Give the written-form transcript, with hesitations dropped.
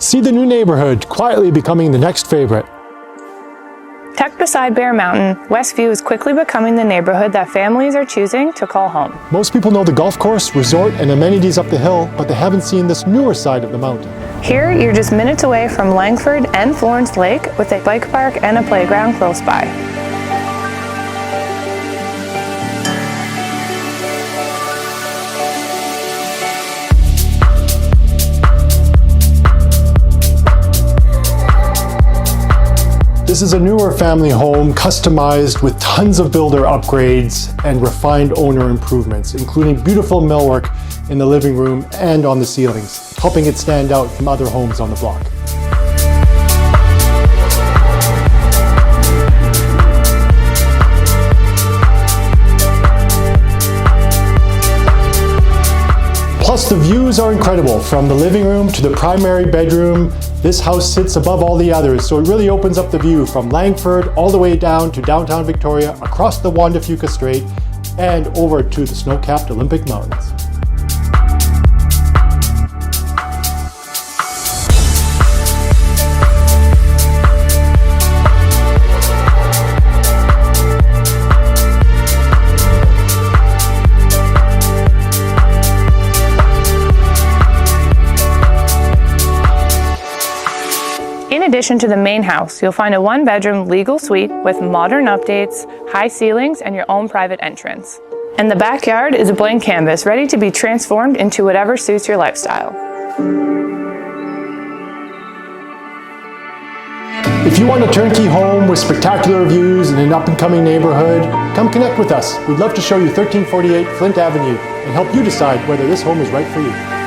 See the new neighborhood quietly becoming the next favorite. Tucked beside Bear Mountain, Westview is quickly becoming the neighborhood that families are choosing to call home. Most people know the golf course, resort, and amenities up the hill, but they haven't seen this newer side of the mountain. Here, you're just minutes away from Langford and Florence Lake with a bike park and a playground close by. This is a newer family home customized with tons of builder upgrades and refined owner improvements, including beautiful millwork in the living room and on the ceilings, helping it stand out from other homes on the block. Plus, the views are incredible. From the living room to the primary bedroom, this house sits above all the others, so it really opens up the view from Langford all the way down to downtown Victoria, across the Juan de Fuca Strait, and over to the snow-capped Olympic Mountains. In addition to the main house, you'll find a one-bedroom legal suite with modern updates, high ceilings, and your own private entrance. And the backyard is a blank canvas ready to be transformed into whatever suits your lifestyle. If you want a turnkey home with spectacular views in an up-and-coming neighborhood, come connect with us. We'd love to show you 1348 Flint Avenue and help you decide whether this home is right for you.